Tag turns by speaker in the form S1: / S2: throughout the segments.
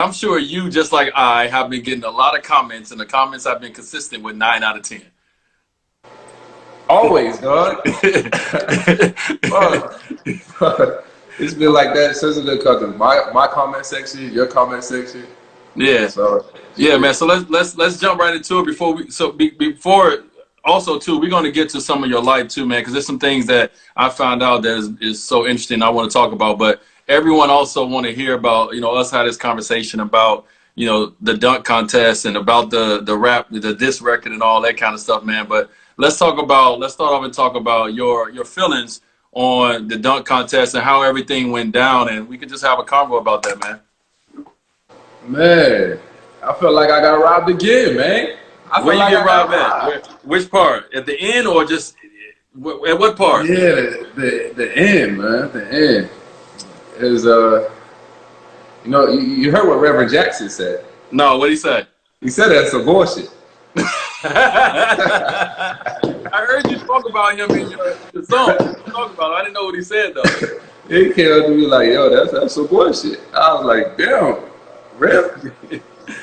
S1: I'm sure you, just like I, have been getting a lot of comments, and the comments have been consistent with 9 out of 10.
S2: Always, dog. Fuck. It's been like that since the cousin. My comment section, your comment section.
S1: Yeah,
S2: So
S1: yeah,
S2: shit.
S1: man. So let's jump right into it before also too, we're gonna get to some of your life too, man, because there's some things that I found out that is so interesting. I want to talk about, but everyone also want to hear about us have this conversation about the dunk contest and about the rap, the diss record and all that kind of stuff, man. But let's start off and talk about your feelings on the dunk contest and how everything went down, and we could just have a convo about that, man.
S2: Man, I feel like I got robbed again, man. I
S1: Where
S2: feel
S1: you
S2: like
S1: get
S2: I got
S1: robbed at?
S2: robbed.
S1: Which part? At the end or just at what part?
S2: Yeah, the end, man. The end is you heard what Reverend Jackson said.
S1: No, what'd he say?
S2: He said that's some bullshit.
S1: I heard you talk about him in your song. Talk about it. I didn't know what he said though.
S2: He came up to me like, yo, that's some bullshit. I was like, damn, Rev,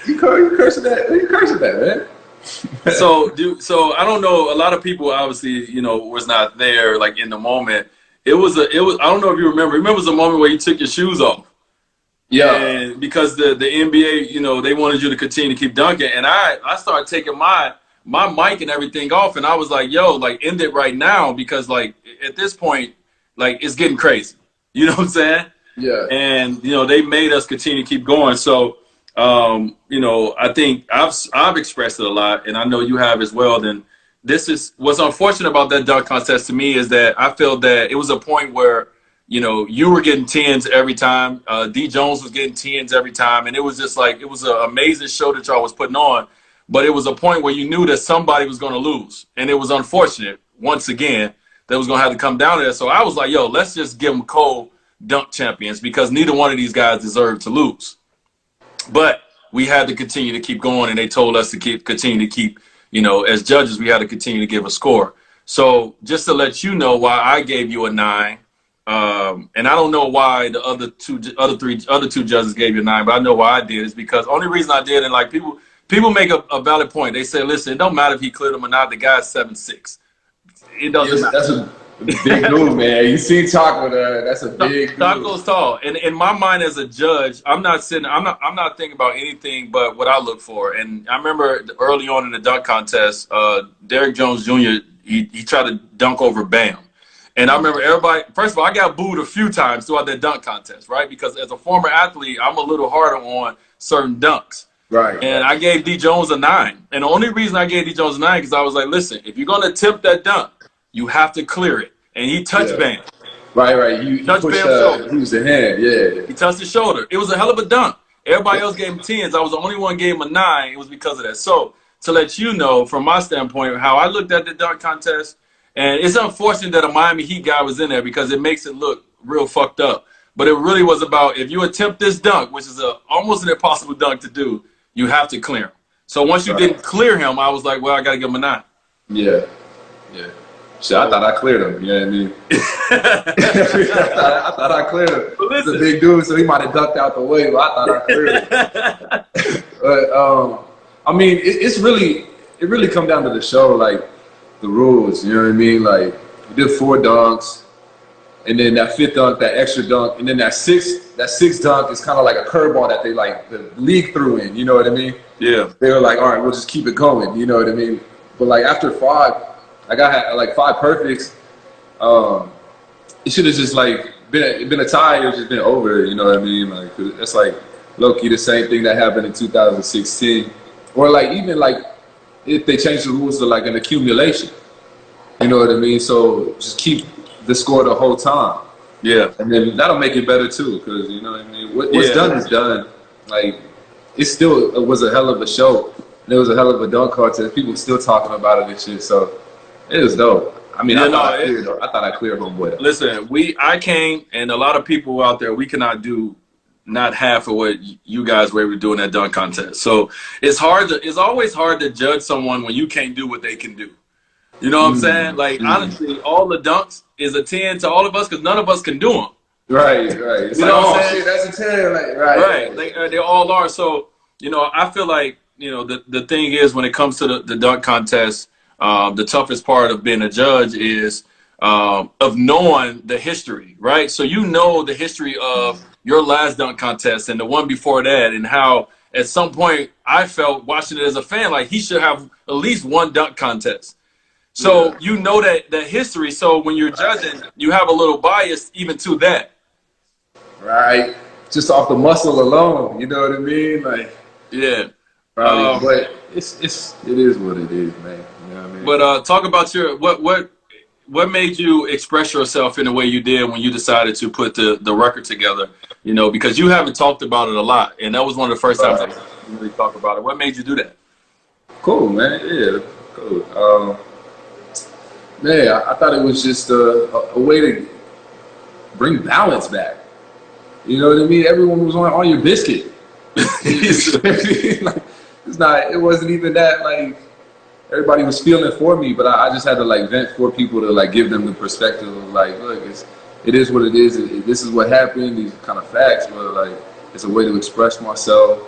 S2: you cursing that? You cursing that, man?
S1: So I don't know. A lot of people obviously, was not there like in the moment. It was. I don't know if you remember. Remember, it was a moment where you took your shoes off.
S2: Yeah.
S1: And because the NBA, they wanted you to continue to keep dunking, and I started taking my mic and everything off, and I was like, yo, like end it right now, because like at this point, like it's getting crazy. You know what I'm saying?
S2: Yeah.
S1: And they made us continue to keep going. So I think I've expressed it a lot, and I know you have as well. Then this is what's unfortunate about that dunk contest to me, is that I felt that it was a point where you were getting tens every time. D Jones was getting tens every time, and it was just like it was an amazing show that y'all was putting on. But it was a point where you knew that somebody was going to lose, and it was unfortunate once again that was going to have to come down to that. So I was like, yo, let's just give them cold dunk champions, because neither one of these guys deserved to lose. But we had to continue to keep going, and they told us to continue to keep, as judges, we had to continue to give a score. So just to let you know why I gave you a 9, and I don't know why the other two judges gave you a 9, but I know why I did, is because only reason I did, and like people make a valid point. They say, listen, it don't matter if he cleared him or not. The guy's 7'6". It doesn't matter.
S2: That's a big dude, man. You see Taco there, that's a big dude.
S1: Taco's tall. And in my mind as a judge, I'm not thinking about anything but what I look for. And I remember early on in the dunk contest, Derrick Jones Jr., he tried to dunk over Bam. And I remember everybody, first of all, I got booed a few times throughout that dunk contest, right? Because as a former athlete, I'm a little harder on certain dunks.
S2: Right.
S1: And I gave D Jones a 9. And the only reason I gave D Jones a 9 because I was like, listen, if you're going to attempt that dunk, you have to clear it. And he touched Bam.
S2: Right. You
S1: touched
S2: pushed
S1: Bam's shoulder.
S2: He was the hand, yeah.
S1: He touched his shoulder. It was a hell of a dunk. Everybody else gave him 10s. I was the only one gave him a 9. It was because of that. So to let you know, from my standpoint, how I looked at the dunk contest, and it's unfortunate that a Miami Heat guy was in there because it makes it look real fucked up. But it really was about, if you attempt this dunk, which is almost an impossible dunk to do, you have to clear him. So once you didn't clear him, I was like, well, I got to give him a 9.
S2: Yeah. Shit, I thought I cleared him. You know what I mean? I thought I cleared him. He's a big dude, so he might have ducked out the way, but I thought I cleared him. But I mean, it really come down to the show, like the rules. You know what I mean? Like we did 4 dunks, and then that 5th dunk, that extra dunk, and then that sixth dunk is kind of like a curveball that they like the league threw in. You know what I mean?
S1: Yeah.
S2: They were like, all right, we'll just keep it going. You know what I mean? But like after 5. Like I had like 5 perfects. It should have just like been a tie. It just been over. You know what I mean? Like it's like low key the same thing that happened in 2016, or like even like if they changed the rules to like an accumulation. You know what I mean? So just keep the score the whole time.
S1: Yeah.
S2: And then that'll make it better too, because you know what I mean. What's done is done. Like it still was a hell of a show. And it was a hell of a dunk contest. People still talking about it and shit. So. It was dope. I mean, I thought I cleared homeboy.
S1: Listen, I came, and a lot of people out there, we cannot do not half of what you guys were able to do in that dunk contest. So it's always hard to judge someone when you can't do what they can do. You know what I'm saying? Like honestly, all the dunks is a 10 to all of us because none of us can do them.
S2: Right, right. It's
S1: You
S2: like,
S1: know what
S2: oh
S1: I'm saying?
S2: shit, that's a 10. Like, right,
S1: Right.
S2: right.
S1: They all are. So, I feel like, the thing is when it comes to the dunk contest, the toughest part of being a judge is of knowing the history, right? So you know the history of your last dunk contest and the one before that, and how at some point I felt watching it as a fan like he should have at least one dunk contest.
S2: Yeah.
S1: So you know that history. So when you're judging, you have a little bias even to that.
S2: Right. Just off the muscle alone, you know what I mean? Like,
S1: Yeah.
S2: probably,
S1: Um,
S2: but it is what it is, man. You know what I mean?
S1: but talk about your what made you express yourself in the way you did when you decided to put the record together? Because you haven't talked about it a lot, and that was one of the first times I
S2: Right.
S1: really talk about it. What made you do that?
S2: Cool, man. Yeah, cool. Man, I thought it was just a way to bring balance back. You know what I mean? Everyone was on your biscuit. Like, it's not. It wasn't even that like everybody was feeling for me, but I just had to like vent for people to like give them the perspective of like, look, it is what it is. This is what happened. These kind of facts, but like it's a way to express myself,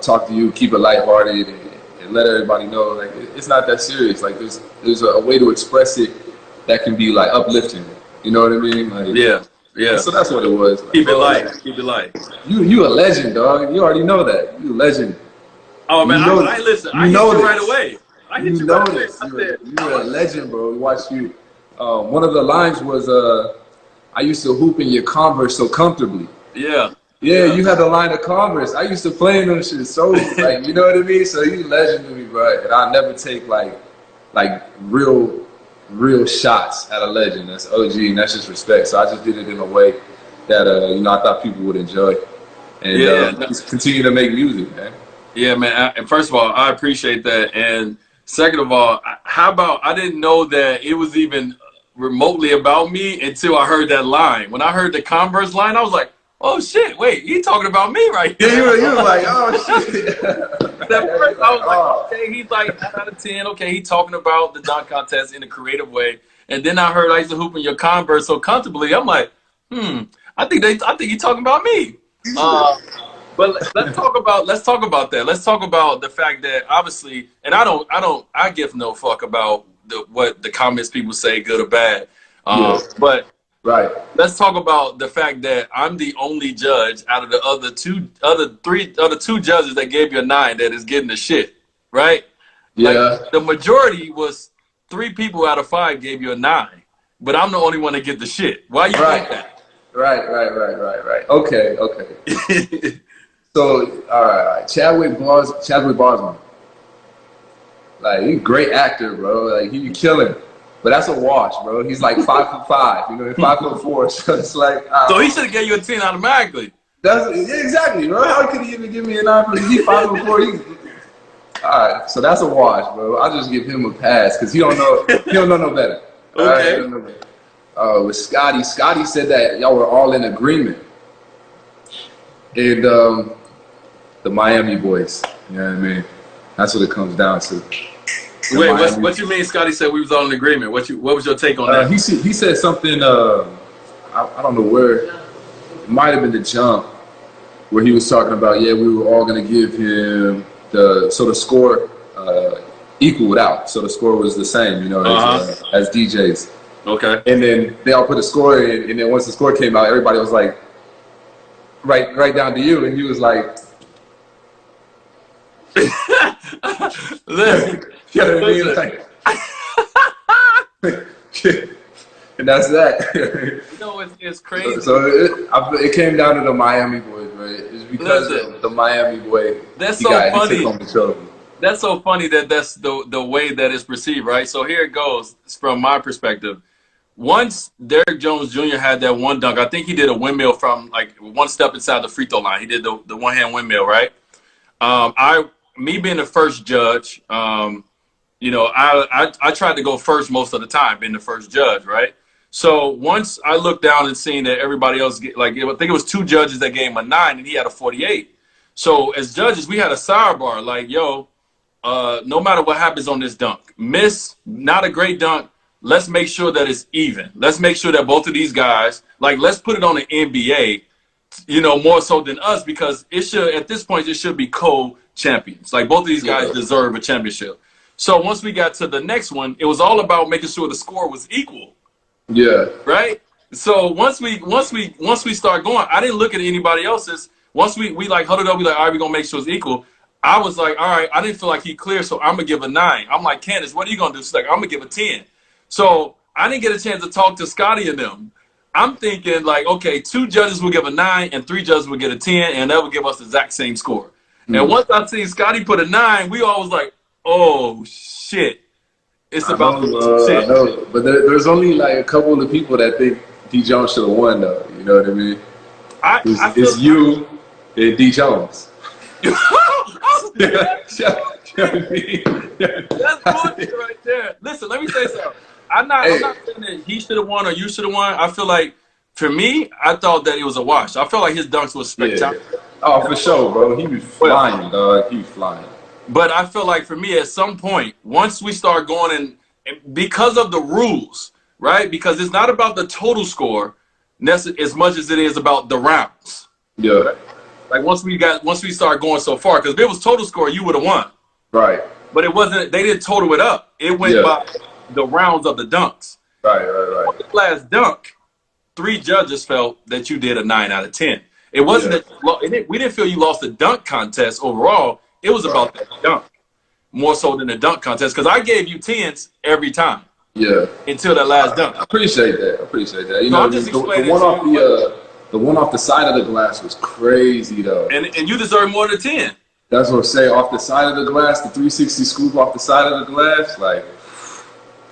S2: talk to you, keep it lighthearted, and let everybody know like it's not that serious. Like there's a way to express it that can be like uplifting. You know what I mean? Like,
S1: Yeah, yeah.
S2: so that's what it was. Like,
S1: Keep it
S2: bro,
S1: light.
S2: like,
S1: Keep it light.
S2: you a legend, dog. You already know that. You a legend.
S1: Oh man,
S2: You
S1: I
S2: know
S1: listen.
S2: you
S1: I hit
S2: know
S1: you right
S2: this.
S1: away. I hit
S2: You
S1: you right
S2: know
S1: away.
S2: this.
S1: I said,
S2: You're a legend, bro. We watched you. One of the lines was, "I used to hoop in your Converse so comfortably."
S1: yeah,
S2: Yeah,
S1: yeah.
S2: you had the line of Converse. I used to play in them shit so like, you know what I mean. So you legend to me, bro. And I never take like real shots at a legend. That's OG, and that's just respect. So I just did it in a way that I thought people would enjoy, and
S1: Yeah, yeah.
S2: just continue to make music, man.
S1: Yeah, man. And first of all, I appreciate that. And second of all, how about I didn't know that it was even remotely about me until I heard that line. When I heard the Converse line, I was like, "Oh shit! Wait, he talking about me right
S2: Yeah,
S1: here."
S2: you were like, oh shit.
S1: At
S2: You're
S1: first, I
S2: like,
S1: was like,
S2: oh.
S1: "Okay, he's like 9 out of 10. Okay, he talking about the dunk contest in a creative way." And then I heard I used to hoop in your Converse so comfortably. I'm like, "Hmm, I think he's talking about me." Uh, but let's talk about that. Let's talk about the fact that obviously, and I give no fuck about what the comments people say, good or bad.
S2: Yeah,
S1: But
S2: right.
S1: let's talk about the fact that I'm the only judge out of the other two judges that gave you a 9 that is getting the shit, right? Like
S2: Yeah.
S1: the majority was 3 people out of 5 gave you a 9, but I'm the only one that get the shit. Why you think
S2: Right. Right. Okay, okay.
S1: that?
S2: So, all right. Chadwick Boseman. Like, he's a great actor, bro. Like, he kill him. But that's a wash, bro. He's like 5'5", 5'4". So it's like,
S1: So he should have gave you a 10 automatically.
S2: yeah, exactly, bro. How could he even give me a 9 for he 5'4"? All right, so that's a wash, bro. I'll just give him a pass because he don't know no better. All right, he
S1: Okay.
S2: don't know better. With Scottie said that y'all were all in agreement, and the Miami boys. You know what I mean? That's what it comes down to. The
S1: Wait,
S2: Miami.
S1: what you mean? Scotty said we was all in agreement. What was your take on that?
S2: He said something. I don't know where. It might have been the jump where he was talking about. Yeah, we were all gonna give him the score equaled out. So the score was the same, as DJs.
S1: Okay.
S2: And then they all put a score in, and then once the score came out, everybody was like, right down to you, and he was like,
S1: Listen,
S2: you know what I mean?
S1: listen.
S2: Like, and that's that.
S1: You know it's crazy.
S2: So it came down to the Miami boys, right? It's because
S1: Listen,
S2: of the Miami boy.
S1: that's
S2: He
S1: so
S2: took
S1: funny.
S2: home the trophy.
S1: That's so funny that that's the way that it's perceived, right? So here it goes from my perspective. Once Derrick Jones Jr. had that one dunk, I think he did a windmill from like one step inside the free throw line. He did the one hand windmill, right? Me being the first judge, I tried to go first most of the time, being the first judge, right? So once I looked down and seen that everybody else I think it was 2 judges that gave him a 9 and he had a 48. So as judges, we had a sidebar like, yo, no matter what happens on this dunk, miss, not a great dunk, let's make sure that it's even. Let's make sure that both of these guys, like, let's put it on the NBA, you know, more so than us, because it should, at this point, it should be co-champions. Like, both of these guys deserve a championship. So once we got to the next one, it was all about making sure the score was equal.
S2: Yeah.
S1: Right? So once we start going, I didn't look at anybody else's. Once we like huddled up, we like, all right, we're gonna make sure it's equal. I was like, all right, I didn't feel like he cleared, so I'm gonna give a 9. I'm like, Candace, what are you gonna do? She's like, I'm gonna give a 10. So I didn't get a chance to talk to Scottie and them. I'm thinking like, okay, 2 judges will give a 9 and 3 judges will get a 10, and that would give us the exact same score. And once I see Scottie put a 9, we all was like, oh shit. It's about shit.
S2: I know, but there's only like a couple of people that think D. Jones should have won, though. You know what I mean? It's you and D. Jones.
S1: That's bullshit right there. Listen, let me say something. I'm not saying that he should have won or you should have won. I feel like, for me, I thought that it was a wash. I felt like his dunks was spectacular.
S2: Yeah. Oh, for sure, bro. He was flying, dog. He was flying.
S1: But I feel like, for me, at some point, once we start going and because of the rules, right? Because it's not about the total score as much as it is about the rounds.
S2: Yeah.
S1: Right? Like once we start going so far, because if it was total score, you would have won.
S2: Right.
S1: But it wasn't. They didn't total it up. It went by the rounds of the dunks.
S2: Right.
S1: The last dunk, 3 judges felt that you did a 9 out of 10. It wasn't that we didn't feel you lost the dunk contest overall. It was about the dunk more so than the dunk contest, because I gave you 10s every time.
S2: Yeah.
S1: Until that last dunk.
S2: I appreciate that. You
S1: so
S2: know,
S1: I'm just explaining
S2: the one off the side of the glass was crazy though.
S1: And you deserve more than 10.
S2: That's what I'm saying. Off the side of the glass, the 360 scoop off the side of the glass, like.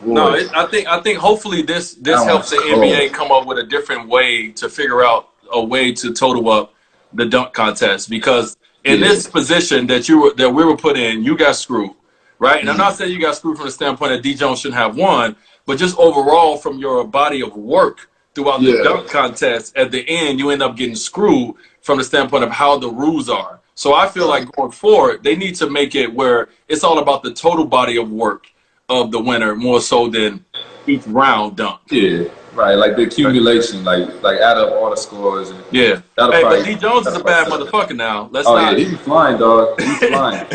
S2: Boy.
S1: No, I think hopefully this helps the NBA come up with a different way to figure out a way to total up the dunk contest, because in this position that we were put in, you got screwed, right? And I'm not saying you got screwed from the standpoint that D. Jones shouldn't have won, but just overall from your body of work throughout the dunk contest, at the end you end up getting screwed from the standpoint of how the rules are. So I feel like going forward, they need to make it where it's all about the total body of work of the winner more so than each round dunk.
S2: Yeah, right. Like the accumulation, like add up all the scores. And
S1: hey, but D. Jones is a bad motherfucker now. Let's not.
S2: Yeah, he be flying, dog. He be flying.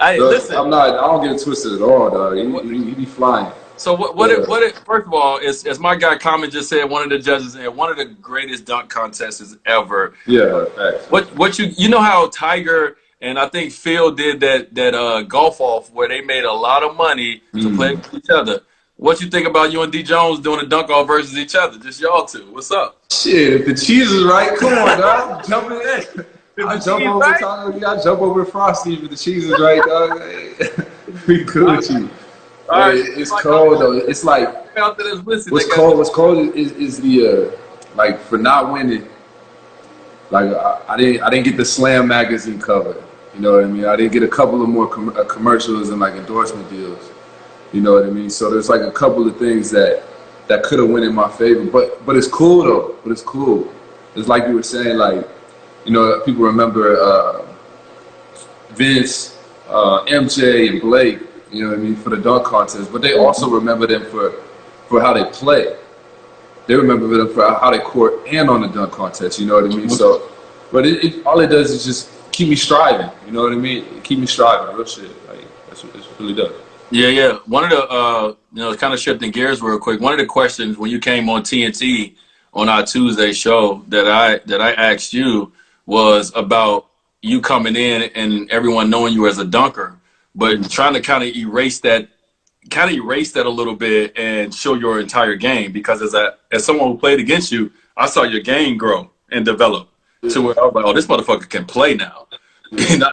S1: Hey, listen.
S2: I don't get it twisted at all, dog. He be flying.
S1: So first of all, as my guy Common just said, one of the judges said, one of the greatest dunk contests ever.
S2: Yeah, facts.
S1: What you know how Tiger and I think Phil did that golf off where they made a lot of money to play with each other. What you think about you and D. Jones doing a dunk off versus each other? Just y'all two. What's up?
S2: Shit, if the cheese is right, come on, dog. Jumping in. I jump over Frosty if the cheese is right, dog. We cool with you. Right, it's cold though. It's like what's cold is the like for not winning. Like I didn't get the Slam magazine cover. You know what I mean? I didn't get a couple of more commercials and like endorsement deals. You know what I mean? So there's like a couple of things that could have went in my favor. But it's cool though. But it's cool. It's like you were saying, like, you know, people remember Vince, MJ, and Blake. You know what I mean, for the dunk contest, but they also remember them for how they play. They remember them for how they court and on the dunk contest. You know what I mean? So, but all it does is just keep me striving. You know what I mean? Keep me striving, real shit. Like that's what it really does. Yeah.
S1: One of the kind of shifting gears real quick. One of the questions when you came on TNT on our Tuesday show that I asked you was about you coming in and everyone knowing you as a dunker, but trying to kind of erase that a little bit and show your entire game, because as someone who played against you, I saw your game grow and develop to where I was like, oh, this motherfucker can play now.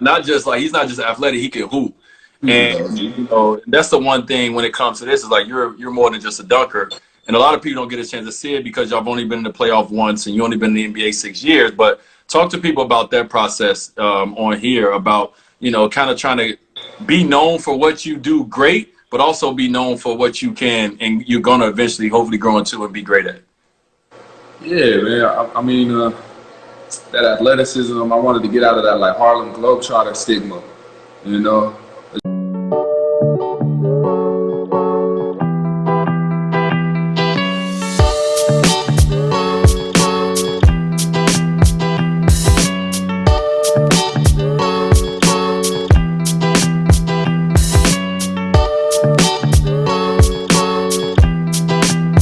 S1: not just like he's not just athletic, he can hoop. And you know, that's the one thing when it comes to this is like you're more than just a dunker. And a lot of people don't get a chance to see it because y'all have only been in the playoff once and you only been in the NBA 6 years. But talk to people about that process on here about, you know, kind of trying to be known for what you do great, but also be known for what you can and you're going to eventually hopefully grow into and be great at.
S2: Yeah, man. I mean, that athleticism, I wanted to get out of that like Harlem Globetrotter stigma, you know?